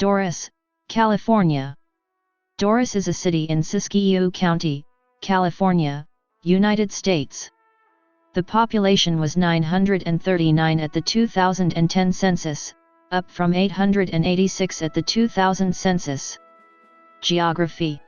Dorris, California. Dorris is a city in Siskiyou County, California, United States. The population was 939 at the 2010 census, up from 886 at the 2000 census. Geography.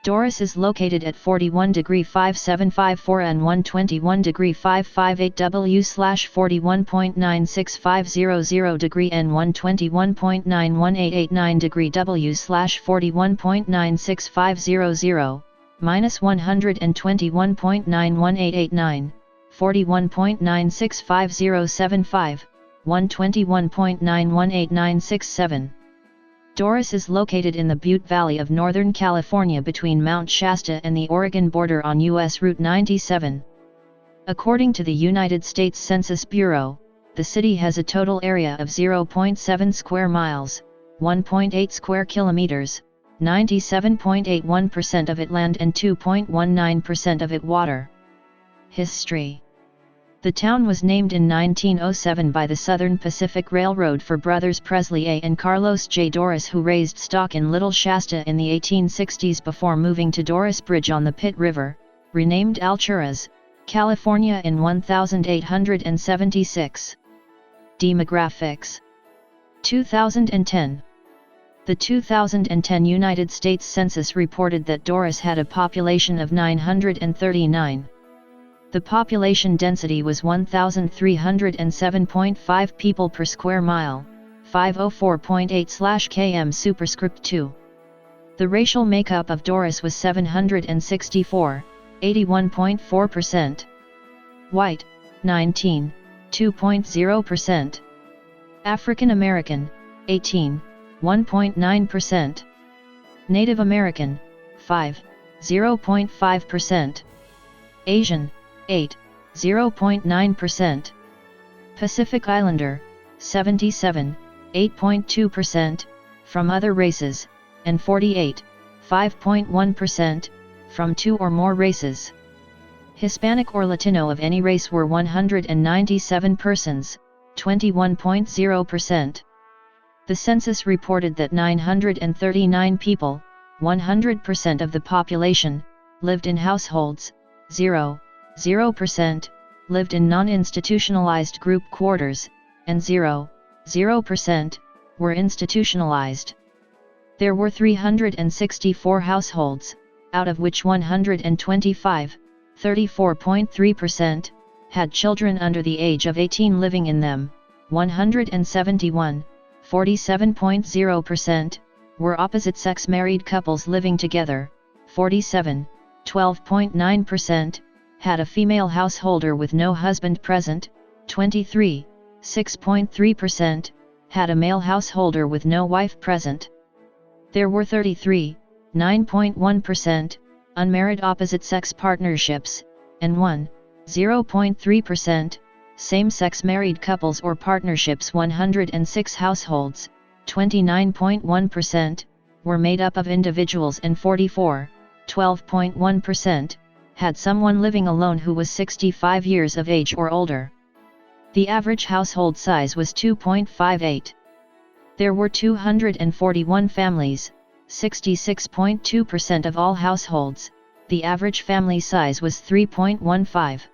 Dorris is located at 41°5754 and 121°558 W/41.96500° and 121.91889° W/41.96500, -121.91889, 41.9650075, 121.9188967. Dorris is located in the Butte Valley of Northern California between Mount Shasta and the Oregon border on U.S. Route 97. According to the United States Census Bureau, the city has a total area of 0.7 square miles, 1.8 square kilometers, 97.81% of it land and 2.19% of it water. History. The town was named in 1907 by the Southern Pacific Railroad for brothers Presley A. and Carlos J. Dorris, who raised stock in Little Shasta in the 1860s before moving to Dorris Bridge on the Pitt River, renamed Alturas, California in 1876. Demographics. 2010. The 2010 United States Census reported that Dorris had a population of 939. The population density was 1,307.5 people per square mile, 504.8/km superscript 2. The racial makeup of Dorris was 764, 81.4%. White, 19, 2.0%. African American, 18, 1.9%. Native American, 5, 0.5%. Asian, 8, 0.9%. Pacific Islander, 77, 8.2%, from other races, and 48, 5.1%, from two or more races. Hispanic or Latino of any race were 197 persons, 21.0%. The census reported that 939 people, 100% of the population, lived in households, 0% lived in non-institutionalized group quarters, and 0% were institutionalized. There were 364 households, out of which 125, 34.3%, had children under the age of 18 living in them, 171, 47.0%, were opposite-sex married couples living together, 47, 12.9%, had a female householder with no husband present, 23, 6.3%, had a male householder with no wife present. There were 33, 9.1%, unmarried opposite-sex partnerships, and 1, 0.3%, same-sex married couples or partnerships. 106 households, 29.1%, were made up of individuals, and 44, 12.1%, had someone living alone who was 65 years of age or older. The average household size was 2.58. There were 241 families, 66.2% of all households. The average family size was 3.15.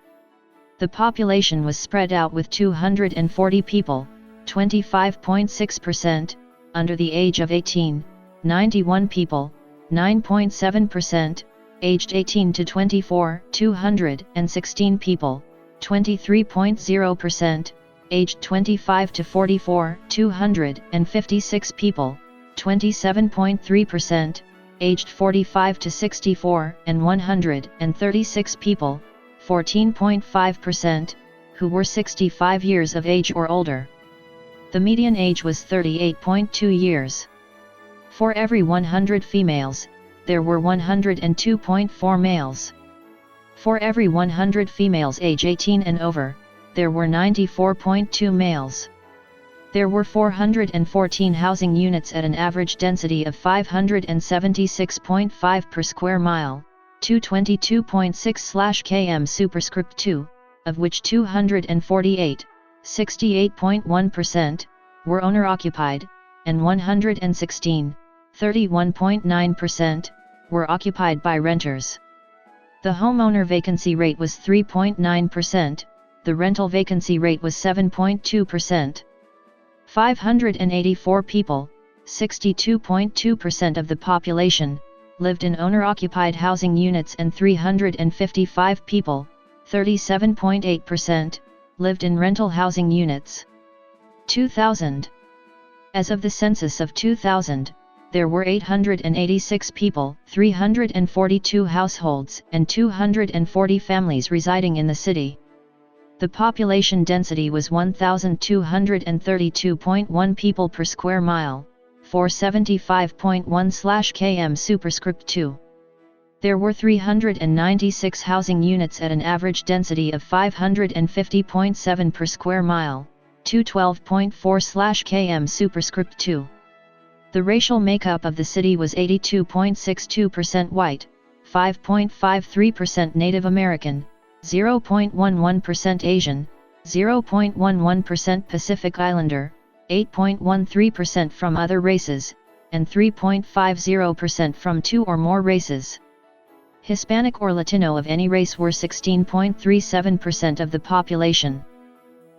The population was spread out with 240 people, 25.6%, under the age of 18, 91 people, 9.7%, aged 18 to 24, 216 people, 23.0%, aged 25 to 44, 256 people, 27.3%, aged 45 to 64, and 136 people, 14.5%, who were 65 years of age or older. The median age was 38.2 years. For every 100 females, there were 102.4 males. For every 100 females age 18 and over, there were 94.2 males. There were 414 housing units at an average density of 576.5 per square mile, 222.6/km superscript 2, of which 248, 68.1%, were owner-occupied, and 116, 31.9%, were occupied by renters. The homeowner vacancy rate was 3.9%, the rental vacancy rate was 7.2%. 584 people, 62.2% of the population, lived in owner-occupied housing units and 355 people, 37.8%, lived in rental housing units. 2000. As of the census of 2000, there were 886 people, 342 households, and 240 families residing in the city. The population density was 1,232.1 people per square mile, 475.1/km superscript 2. There were 396 housing units at an average density of 550.7 per square mile, 212.4/km superscript 2. The racial makeup of the city was 82.62% white, 5.53% Native American, 0.11% Asian, 0.11% Pacific Islander, 8.13% from other races, and 3.50% from two or more races. Hispanic or Latino of any race were 16.37% of the population.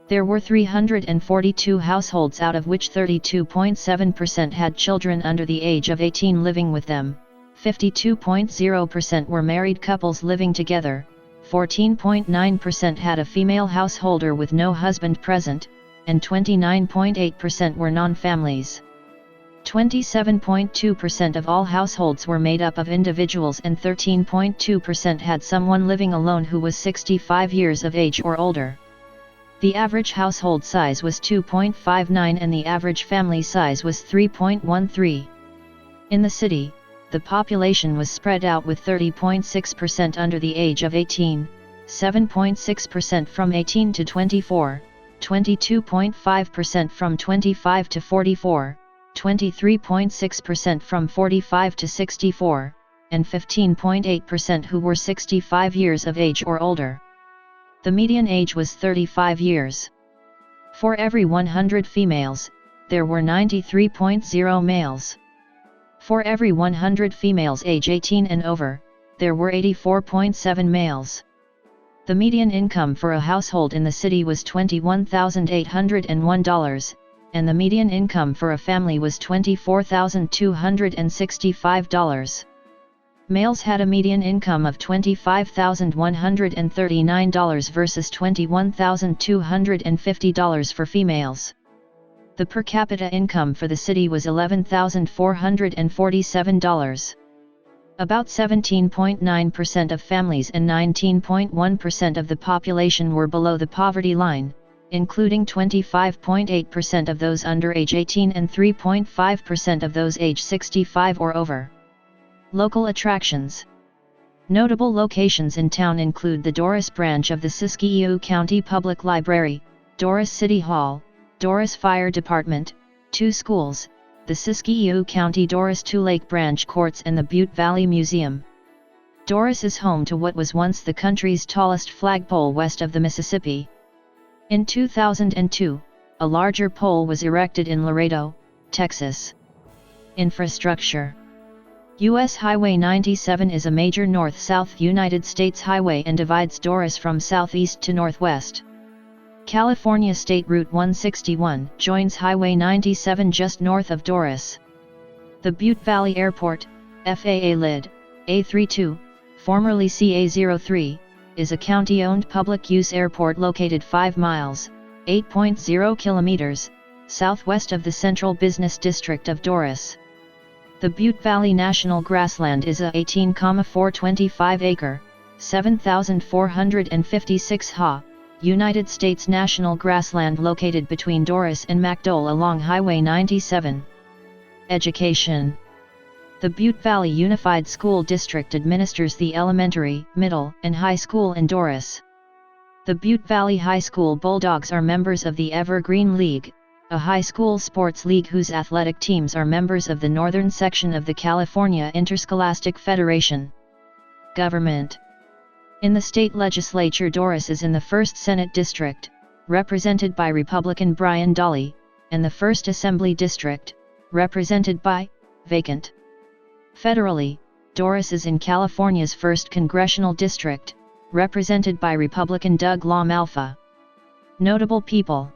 There were 342 households, out of which 32.7% had children under the age of 18 living with them, 52.0% were married couples living together, 14.9% had a female householder with no husband present, and 29.8% were non-families. 27.2% of all households were made up of individuals, and 13.2% had someone living alone who was 65 years of age or older. The average household size was 2.59 and the average family size was 3.13. In the city, the population was spread out with 30.6% under the age of 18, 7.6% from 18 to 24, 22.5% from 25 to 44, 23.6% from 45 to 64, and 15.8% who were 65 years of age or older. The median age was 35 years. For every 100 females, there were 93.0 males. For every 100 females age 18 and over, there were 84.7 males. The median income for a household in the city was $21,801, and the median income for a family was $24,265. Males had a median income of $25,139 versus $21,250 for females. The per capita income for the city was $11,447. About 17.9% of families and 19.1% of the population were below the poverty line, including 25.8% of those under age 18 and 3.5% of those age 65 or over. Local attractions. Notable locations in town include the Dorris branch of the Siskiyou County Public Library, Dorris City Hall, Dorris Fire Department, 2 schools, the Siskiyou County Dorris 2 Lake Branch Courts and the Butte Valley Museum. Dorris is home to what was once the country's tallest flagpole west of the Mississippi. In 2002, a larger pole was erected in Laredo, Texas. Infrastructure. U.S. Highway 97 is a major north-south United States highway and divides Dorris from southeast to northwest. California State Route 161 joins Highway 97 just north of Dorris. The Butte Valley Airport, FAA LID, A32, formerly CA03, is a county-owned public-use airport located 5 miles, 8.0 kilometers, southwest of the Central Business District of Dorris. The Butte Valley National Grassland is a 18,425-acre, 7,456 ha, United States national grassland located between Dorris and McDowell along Highway 97. Education. The Butte Valley Unified School District administers the elementary, middle, and high school in Dorris. The Butte Valley High School Bulldogs are members of the Evergreen League, a high school sports league whose athletic teams are members of the northern section of the California Interscholastic Federation. Government. In the state legislature, Dorris is in the 1st Senate District, represented by Republican Brian Dolly, and the 1st Assembly District, represented by, vacant. Federally, Dorris is in California's 1st Congressional District, represented by Republican Doug LaMalfa. Notable people: